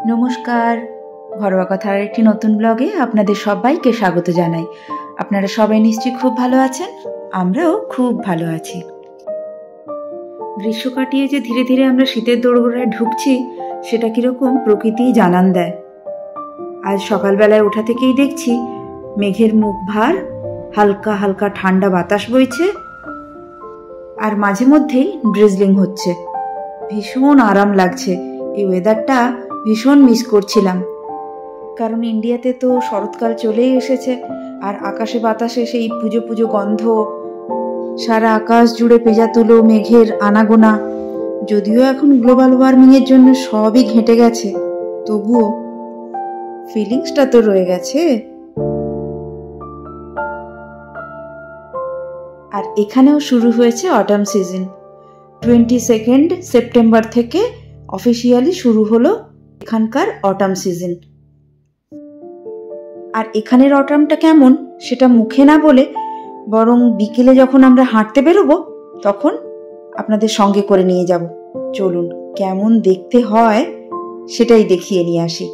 নমস্কার, ঘরোয়া কথার একটি নতুন ব্লগে আপনাদের সবাইকে স্বাগত জানাই। আপনারা সবাই নিশ্চয়ই খুব ভালো আছেন, আমরাও খুব ভালো আছি। গ্রীষ্ম কাটিয়ে যে ধীরে ধীরে আমরা শীতের দোরগোড়ায় ঢুকছি, সেটা কীরকম প্রকৃতিই জানান দেয়। আজ সকালবেলায় ওঠা থেকেই দেখছি মেঘের মুখ ভার, হালকা হালকা ঠান্ডা বাতাস বইছে, আর মাঝে মধ্যেই ড্রিজলিং হচ্ছে। ভীষণ আরাম লাগছে। এই ওয়েদারটা ভীষণ মিস করছিলাম, কারণ ইন্ডিয়াতে তো শরৎকাল চলেই এসেছে, আর আকাশে বাতাসে সেই পুজো পুজো গন্ধ, সারা আকাশ জুড়ে পেঁজা তুলো মেঘের আনাগোনা। যদিও এখন গ্লোবাল ওয়ার্মিংয়ের জন্য সবই ঘেঁটে গেছে, তবুও ফিলিংসটা তো রয়ে গেছে। আর এখানেও শুরু হয়েছে অটাম সিজন। 22 সেপ্টেম্বর থেকে অফিসিয়ালি শুরু হলো এখানকার অটাম সিজন। আর এখানের অটামটা কেমন সেটা মুখে না বলে, বরং বিকেলে যখন আমরা হাঁটতে বেরোবো তখন আপনাদের সঙ্গে করে নিয়ে যাব। চলুন কেমন দেখতে হয় সেটাই দেখিয়ে নিয়ে আসি।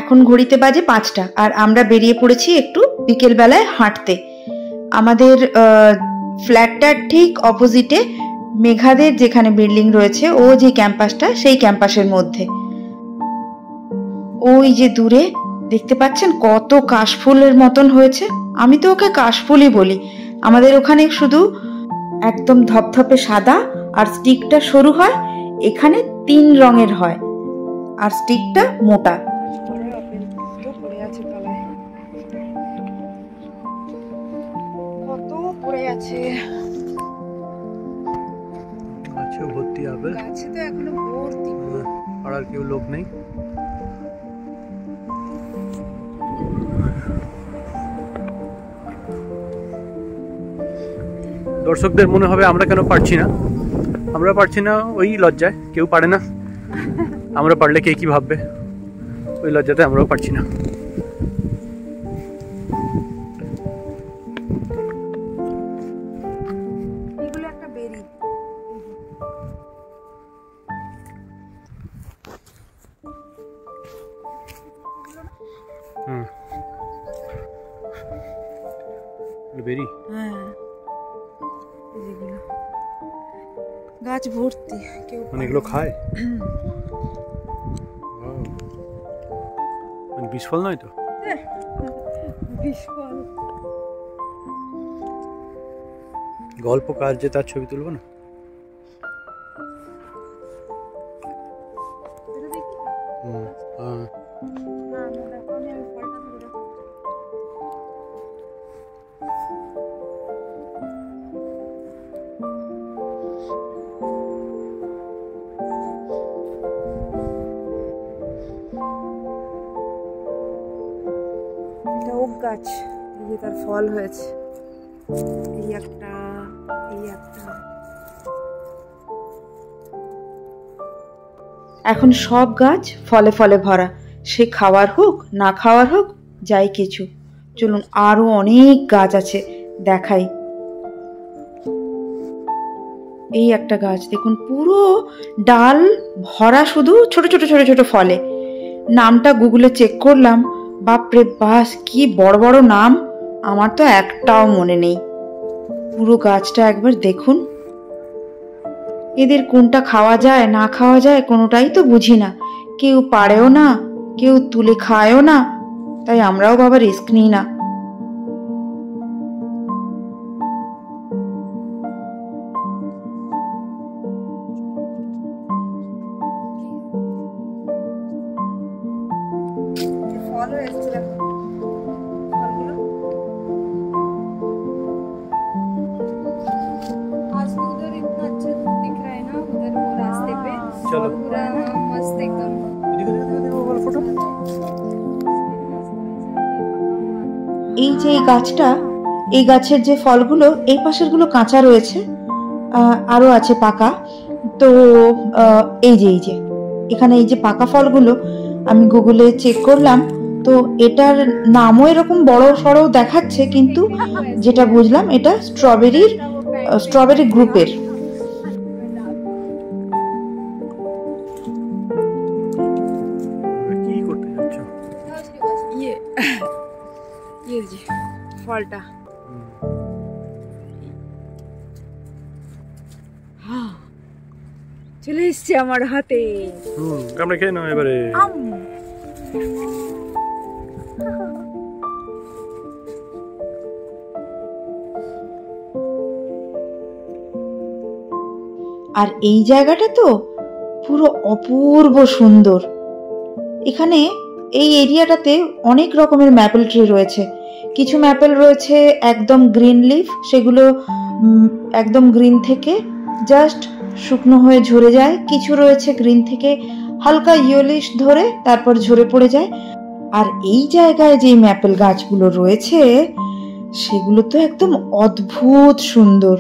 এখন ঘড়িতে বাজে 5টা, আর আমরা বেরিয়ে পড়েছি একটু বিকেল বেলায় হাঁটতে। আমাদের ফ্ল্যাটটার ঠিক অপোজিটে মেঘাদের যেখানে বিল্ডিং রয়েছে, ও যে ক্যাম্পাসটা, সেই ক্যাম্পাসের মধ্যে ওই যে দূরে দেখতে পাচ্ছেন কত কাশফুলের মতন হয়েছে। আমি তো ওকে কাশফুলই বলি। আমাদের ওখানে শুধু একদম ধপধপে সাদা আর স্টিকটা সরু হয়, এখানে 3 রঙের হয় আর স্টিকটা মোটা। কত পড়ে আছে, গাছে ভর্তি আপেল। গাছে তো এখনো ভর্তি, আর কেউ লোক নেই। দর্শকদের মনে হবে আমরা কেন পারছি না। আমরা পারছি না ওই লজ্জায়, কেউ পারে না। আমরা পারলে কে কি ভাববে, ওই লজ্জাতে আমরাও পারছি না। এগুলো একটা বেরি। বেরি, হ্যাঁ, গাছ ভর্তি। কেউ মানে এগুলো খায়? মানে বিষফল নয় তো? বিষফল। গল্প কাজ যে তার ছবি তুলবো না? গাছ, এই যে তার ফল হয়েছে, এই একটা, এই একটা। এখন সব গাছ ফলে ফলে ভরা, সে খাওয়ার হোক না খাওয়ার হোক, যাই কিছু। চলুন আরো অনেক গাছ আছে দেখাই। এই একটা গাছ দেখুন, পুরো ডাল ভরা শুধু ছোট ছোট ছোট ছোট ফলে। নামটা গুগলে চেক করলাম, বাপরে বাস কি বড় বড় নাম, আমার তো একটাও মনে নেই। পুরো গাছটা একবার দেখুন। এদের কোনটা খাওয়া যায় না খাওয়া যায় কোনোটাই তো বুঝি না। কেউ পারেও না, কেউ তুলে খায়ও না, তাই আমরাও বাবা রিস্ক নিই না। এই যে এই গাছটা, এই গাছের যে ফলগুলো, এই পাশের গুলো কাঁচা রয়েছে, আরো আছে পাকা। তো এই যে এখানে এই যে পাকা ফলগুলো আমি গুগলে চেক করলাম, তো এটার নামও এরকম বড় সড়ো দেখাচ্ছে, কিন্তু যেটা বুঝলাম এটা স্ট্রবেরি গ্রুপের। জলটা। চলে এসছে আমার হাতে। আমরা খেয়ে নাও এবারে। আর এই জায়গাটা তো পুরো অপূর্ব সুন্দর। এখানে এই এরিয়াটাতে অনেক রকমের ম্যাপেল ট্রি রয়েছে। কিছু ম্যাপেল রয়েছে একদম গ্রিন লিফ, সেগুলো একদম গ্রিন থেকে জাস্ট শুকনো হয়ে ঝরে যায়। কিছু রয়েছে গ্রিন থেকে হালকা ইয়েলোইশ ধরে তারপর ঝরে পড়ে যায়। আর এই জায়গায় যে ম্যাপেল গাছগুলো রয়েছে সেগুলো তো একদম অদ্ভুত সুন্দর।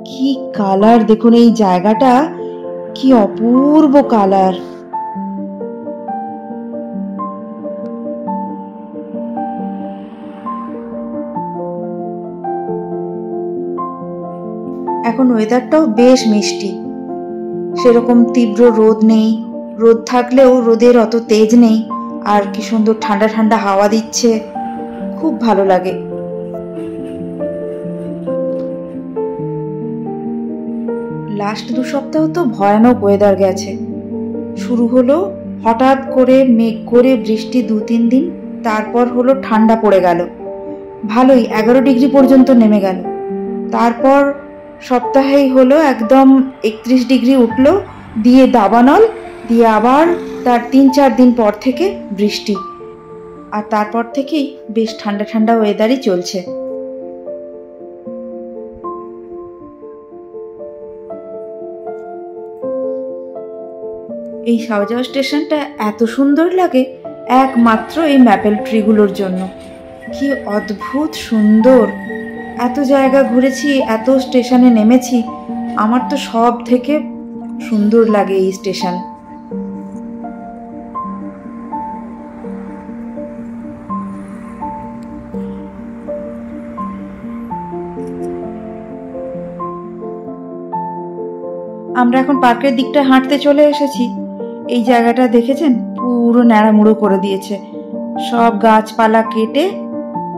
কি কালার দেখুন, এই জায়গাটা কি অপূর্ব কালার। এখন ওয়েদারটাও বেশ মিষ্টি, সেরকম তীব্র রোদ নেই, রোদ থাকলেও রোদের অত তেজ নেই, আর কি সুন্দর ঠান্ডা ঠান্ডা হাওয়া দিচ্ছে, খুব ভালো লাগে। লাস্ট 2 সপ্তাহ তো ভয়ানক ওয়েদার গেছে। শুরু হলো হঠাৎ করে মেঘ করে বৃষ্টি 2-3 দিন, তারপর হলো ঠান্ডা পড়ে গেল, ভালোই 11 ডিগ্রি পর্যন্ত নেমে গেল। তারপর সপ্তাহেই হলো একদম 31 ডিগ্রি উঠলো, দিয়ে দাবানল, দিয়ে আবার তার 3-4 দিন পর থেকে বৃষ্টি, আর তারপর থেকেই বেশ ঠান্ডা ঠান্ডা ওয়েদারই চলছে। এই শাওজাও স্টেশনটা এত সুন্দর লাগে একমাত্র এই ম্যাপেল ট্রিগুলোর জন্য। কি অদ্ভুত সুন্দর। এত জায়গা ঘুরেছি, এত স্টেশনে নেমেছি, আমার তো সব থেকে সুন্দর লাগে এই স্টেশন। আমরা এখন পার্কের দিকটা হাঁটতে চলে এসেছি। এই জায়গাটা দেখেছেন, পুরো ন্যাড়ামুড়ো করে দিয়েছে, সব গাছপালা কেটে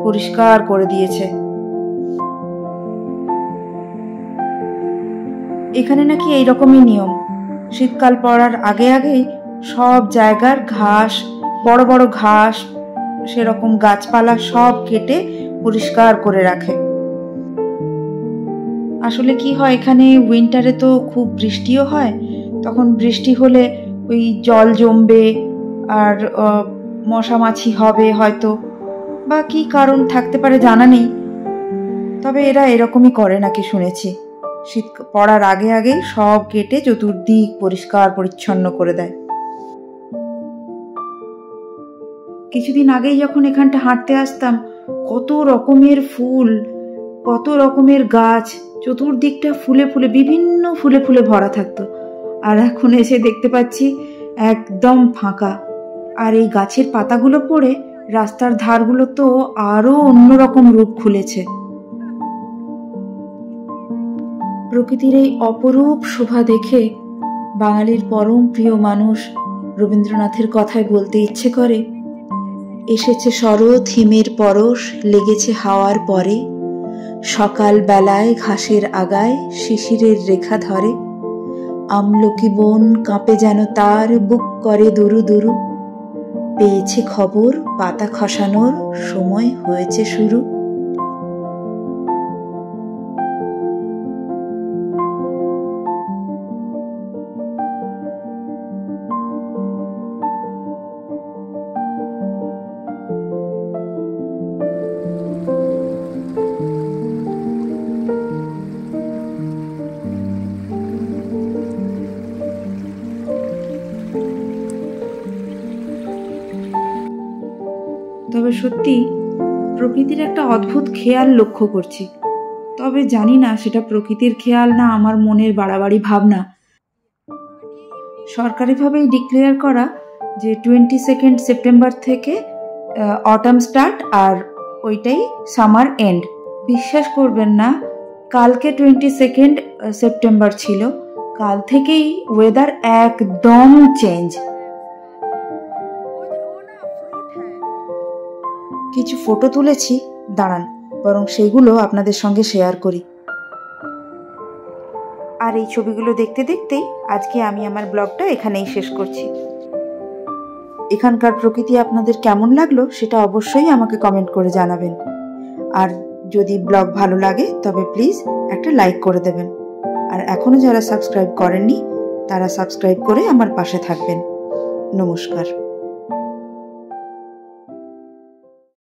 পরিষ্কার করে দিয়েছে। এখানে নাকি এইরকমই নিয়ম, শীতকাল পড়ার আগে আগেই সব জায়গার ঘাস, বড় বড় ঘাস, সেরকম গাছপালা সব কেটে পরিষ্কার করে রাখে। আসলে কি হয়, এখানে উইন্টারে তো খুব বৃষ্টিও হয়, তখন বৃষ্টি হলে ওই জল জমবে আর মশা মাছি হবে হয়তো, বা কি কারণ থাকতে পারে জানা নেই, তবে এরা এরকমই করে নাকি শুনেছি। শীত পড়ার আগে আগেই সব কেটে চতুর্দিক পরিষ্কার পরিচ্ছন্ন করে দেয়। কিছুদিন আগেই যখন এখানটা হাঁটতে আসতাম, কত রকমের ফুল, কত রকমের গাছ, চতুর্দিকটা ফুলে ফুলে, বিভিন্ন ফুলে ফুলে ভরা থাকতো। আর এখন এসে দেখতে পাচ্ছি একদম ফাঁকা। আর এই গাছের পাতাগুলো পড়ে রাস্তার ধারগুলো তো আরো অন্যরকম রূপ খুলেছে। প্রকৃতির এই অপরূপ শোভা দেখে বাঙালির পরম প্রিয় মানুষ রবীন্দ্রনাথের কথায় বলতে ইচ্ছে করে, এসেছে শরৎ হিমের পরশ, লেগেছে হাওয়ার পরে, সকাল বেলায় ঘাসের আগায় শিশিরের রেখা ধরে, আমলকি বন কাঁপে যেন তার, বুক করে দুরু দুরু, পেয়েছে খবর পাতা খসানোর, সময় হয়েছে শুরু। তবে সত্যি প্রকৃতির একটা অদ্ভুত খেয়াল লক্ষ্য করছি, তবে জানি না সেটা প্রকৃতির খেয়াল না আমার মনের বাড়াবাড়ি ভাবনা। সরকারিভাবেই ডিক্লেয়ার করা যে 22 সেপ্টেম্বর থেকে অটাম স্টার্ট, আর ওইটাই সামার এন্ড। বিশ্বাস করবেন না, কালকে 22 সেপ্টেম্বর ছিল, কাল থেকেই ওয়েদার একদম চেঞ্জ। কিছু ফটো তুলেছি, দাঁড়ান, বরং সেইগুলো আপনাদের সঙ্গে শেয়ার করি। আর এই ছবিগুলো দেখতে দেখতেই আজকে আমি আমার ব্লগটা এখানেই শেষ করছি। এখানকার প্রকৃতি আপনাদের কেমন লাগলো সেটা অবশ্যই আমাকে কমেন্ট করে জানাবেন। আর যদি ব্লগ ভালো লাগে তবে প্লিজ একটা লাইক করে দেবেন। আর এখনও যারা সাবস্ক্রাইব করেননি তারা সাবস্ক্রাইব করে আমার পাশে থাকবেন। নমস্কার।